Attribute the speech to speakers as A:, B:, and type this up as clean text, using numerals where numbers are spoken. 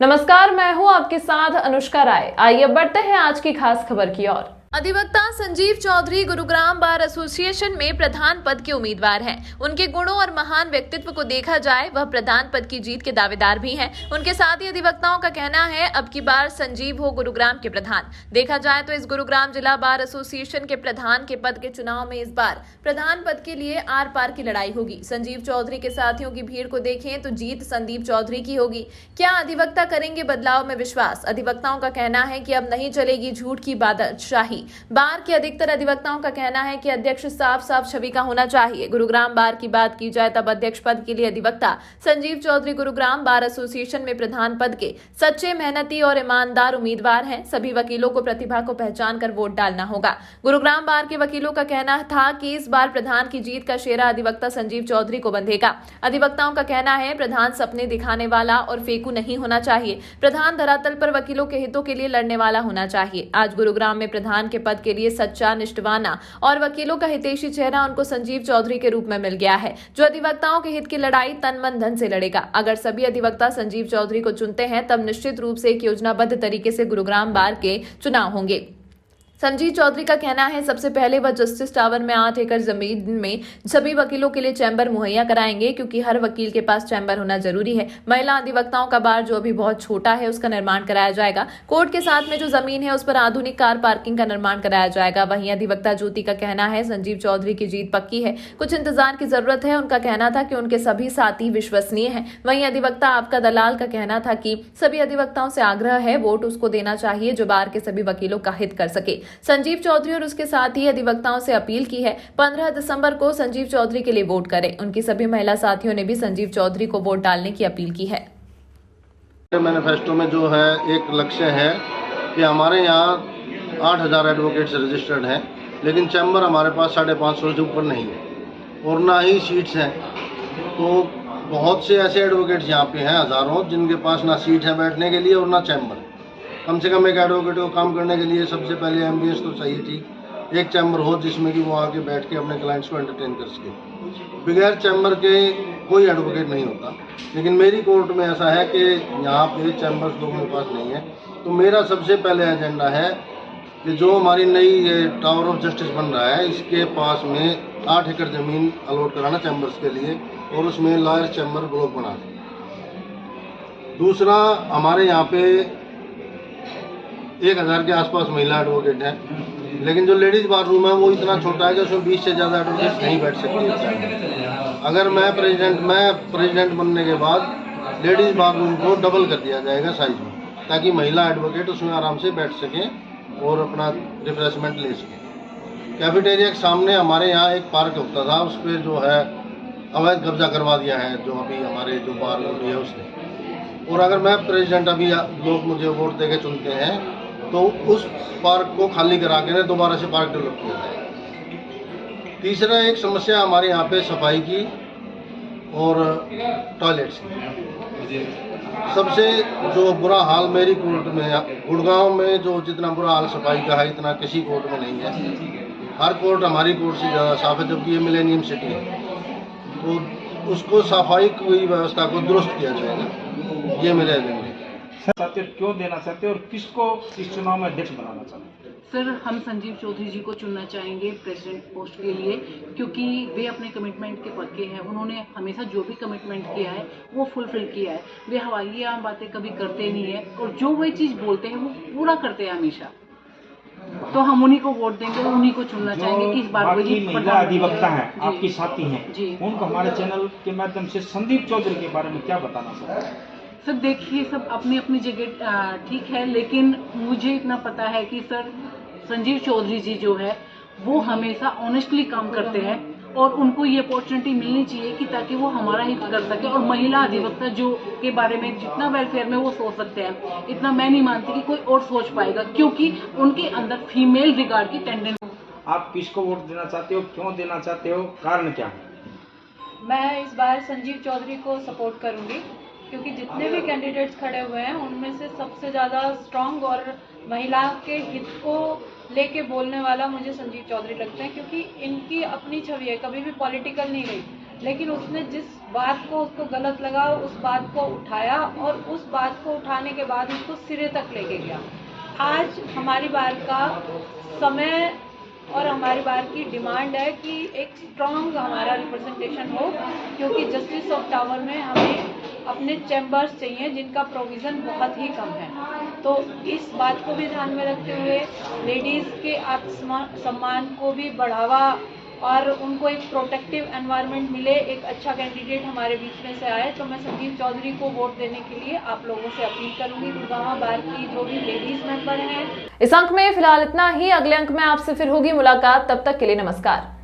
A: नमस्कार, मैं हूं आपके साथ अनुष्का राय। आइए बढ़ते हैं आज की खास खबर की ओर। अधिवक्ता संजीव चौधरी गुरुग्राम बार एसोसिएशन में प्रधान पद के उम्मीदवार हैं। उनके गुणों और महान व्यक्तित्व को देखा जाए, वह प्रधान पद की जीत के दावेदार भी हैं। उनके साथ ही अधिवक्ताओं का कहना है अब की बार संजीव हो गुरुग्राम के प्रधान। देखा जाए तो इस गुरुग्राम जिला बार एसोसिएशन के प्रधान के पद के चुनाव में इस बार प्रधान पद के लिए आर पार की लड़ाई होगी। संजीव चौधरी के साथियों की भीड़ को देखें तो जीत संदीप चौधरी की होगी। क्या अधिवक्ता करेंगे बदलाव में विश्वास? अधिवक्ताओं का कहना है कि अब नहीं चलेगी झूठ की बादशाही। बार के अधिकतर अधिवक्ताओं का कहना है कि अध्यक्ष साफ साफ छवि का होना चाहिए। गुरुग्राम बार की बात की जाए तब अध्यक्ष पद के लिए अधिवक्ता संजीव चौधरी गुरुग्राम बार एसोसिएशन में प्रधान पद के सच्चे, मेहनती और ईमानदार उम्मीदवार हैं। सभी वकीलों को प्रतिभा को पहचान कर वोट डालना होगा। गुरुग्राम बार के वकीलों का कहना था कि इस बार प्रधान की जीत का शेरा अधिवक्ता संजीव चौधरी को बंधेगा। अधिवक्ताओं का कहना है प्रधान सपने दिखाने वाला और फेकू नहीं होना चाहिए। प्रधान धरातल पर वकीलों के हितों के लिए लड़ने वाला होना चाहिए। आज गुरुग्राम में प्रधान के पद के लिए सच्चा, निष्ठावान और वकीलों का हितैषी चेहरा उनको संजीव चौधरी के रूप में मिल गया है, जो अधिवक्ताओं के हित की लड़ाई तन मन धन से लड़ेगा। अगर सभी अधिवक्ता संजीव चौधरी को चुनते हैं तब निश्चित रूप से एक योजनाबद्ध तरीके से गुरुग्राम बार के चुनाव होंगे। संजीव चौधरी का कहना है सबसे पहले वह जस्टिस टावर में 8 एकड़ जमीन में सभी वकीलों के लिए चैम्बर मुहैया कराएंगे, क्योंकि हर वकील के पास चैम्बर होना जरूरी है। महिला अधिवक्ताओं का बार जो अभी बहुत छोटा है उसका निर्माण कराया जाएगा। कोर्ट के साथ में जो जमीन है उस पर आधुनिक कार पार्किंग का निर्माण कराया जाएगा। वहीं अधिवक्ता ज्योति का कहना है संजीव चौधरी की जीत पक्की है, कुछ इंतजार की जरूरत है। उनका कहना था कि उनके सभी साथी विश्वसनीय हैं। वहीं अधिवक्ता आपका दलाल का कहना था कि सभी अधिवक्ताओं से आग्रह है वोट उसको देना चाहिए जो बार के सभी वकीलों का हित कर सके। संजीव चौधरी और उसके साथ ही अधिवक्ताओं से अपील की है 15 दिसंबर को संजीव चौधरी के लिए वोट करें। उनकी सभी महिला साथियों ने भी संजीव चौधरी को वोट डालने की अपील की है।
B: मैनिफेस्टो में जो है एक लक्ष्य है कि हमारे यहाँ 8000 एडवोकेट्स रजिस्टर्ड हैं, लेकिन चैम्बर हमारे पास 550 से ऊपर नहीं है और ना ही सीट्स हैं। तो बहुत से ऐसे एडवोकेट्स यहाँ पे हैं हज़ारों, जिनके पास ना सीट है बैठने के लिए और ना चैम्बर। कम से कम एक एडवोकेट को काम करने के लिए सबसे पहले एम्बियंस तो चाहिए थी, एक चैम्बर हो जिसमें कि वो आके बैठ के अपने क्लाइंट्स को एंटरटेन कर सके। बगैर चैम्बर के कोई एडवोकेट नहीं होता। लेकिन मेरी कोर्ट में ऐसा है कि यहाँ पे चैम्बर्स लोगों के पास नहीं है। तो मेरा सबसे पहले एजेंडा है कि जो हमारी नई ये टावर ऑफ जस्टिस बन रहा है, इसके पास में 8 एकड़ ज़मीन अलॉट कराना चैम्बर्स के लिए और उसमें लॉयर चैम्बर ब्लॉक बना। दूसरा, हमारे यहाँ पे 1000 के आसपास महिला एडवोकेट हैं, लेकिन जो लेडीज़ बार रूम है वो इतना छोटा है कि उसमें 20 से ज़्यादा एडवोकेट नहीं बैठ सकते। अगर मैं प्रेसिडेंट बनने के बाद लेडीज़ बार रूम को डबल कर दिया जाएगा साइज में, ताकि महिला एडवोकेट उसमें आराम से बैठ सकें और अपना रिफ्रेशमेंट ले सकें। कैफेटेरिया के सामने हमारे यहाँ एक पार्क होता था, उस पर जो है अवैध कब्जा करवा दिया है जो अभी हमारे जो बार है उसने। और अगर मैं प्रेसिडेंट, अभी लोग मुझे वोट देके चुनते हैं, तो उस पार्क को खाली करा के दोबारा से पार्क डेवलप किया जाए। तीसरा, एक समस्या हमारे यहाँ पे सफाई की और टॉयलेट्स की। सबसे जो बुरा हाल मेरी कोर्ट में, गुड़गांव में जो जितना बुरा हाल सफाई का है इतना किसी कोर्ट में नहीं है। हर कोर्ट हमारी कोर्ट से ज़्यादा साफ है, जबकि ये मिलेनियम सिटी है। तो उसको सफाई की व्यवस्था को दुरुस्त किया जाएगा, ये मेरे एजेंडे।
C: सर क्यों देना चाहते हैं और किसको इस चुनाव में अध्यक्ष बनाना चाहते हैं?
D: सर, हम संजीव चौधरी जी को चुनना चाहेंगे प्रेसिडेंट पोस्ट के लिए, क्योंकि वे अपने कमिटमेंट के पक्के हैं। उन्होंने हमेशा जो भी कमिटमेंट किया है वो फुलफिल किया है। वे हवाई आम बातें कभी करते नहीं है और जो वे चीज़ बोलते हैं वो पूरा करते हैं हमेशा। तो हम उन्हीं को वोट देंगे, उन्हीं को चुनना चाहेंगे कि इस बार वही
C: महिला अधिवक्ता हैं, आपकी साथी हैं जी, उनको हमारे चैनल के माध्यम से संदीप चौधरी के बारे में क्या बताना चाहते हैं?
D: सर देखिए, सब अपनी अपनी जगह ठीक है, लेकिन मुझे इतना पता है कि सर संजीव चौधरी जी जो है वो हमेशा ऑनेस्टली काम करते हैं और उनको ये अपॉर्चुनिटी मिलनी चाहिए कि ताकि वो हमारा हित कर सके। और महिला अधिवक्ता जो के बारे में जितना वेलफेयर में वो सोच सकते हैं, इतना मैं नहीं मानती कि कोई और सोच पाएगा, क्योंकि उनके अंदर फीमेल रिगार्ड की टेंडेंसी।
C: आप किसको वोट देना चाहते हो, क्यों देना चाहते हो, कारण क्या है?
E: मैं इस बार संजीव चौधरी को सपोर्ट करूंगी, क्योंकि जितने भी कैंडिडेट्स खड़े हुए हैं उनमें से सबसे ज़्यादा स्ट्रांग और महिला के हित को लेके बोलने वाला मुझे संजीव चौधरी लगते हैं, क्योंकि इनकी अपनी छवि है, कभी भी पॉलिटिकल नहीं रही। लेकिन उसने जिस बात को उसको गलत लगा उस बात को उठाया और उस बात को उठाने के बाद उसको सिरे तक लेके गया। आज हमारी बार का समय और हमारी बार की डिमांड है कि एक स्ट्रॉन्ग हमारा रिप्रेजेंटेशन हो, क्योंकि जस्टिस ऑफ टावर में हमें अपने चैम्बर्स चाहिए जिनका प्रोविज़न बहुत ही कम है। तो इस बात को भी ध्यान में रखते हुए लेडीज़ के आत्मसम्मान को भी बढ़ावा और उनको एक प्रोटेक्टिव एनवायरनमेंट मिले, एक अच्छा कैंडिडेट हमारे बीच में से आए, तो मैं संजीव चौधरी को वोट देने के लिए आप लोगों से अपील करूंगी। गुड़गांव बार की जो भी लेडीज मेंबर हैं।
A: इस अंक में फिलहाल इतना ही। अगले अंक में आपसे फिर होगी मुलाकात, तब तक के लिए नमस्कार।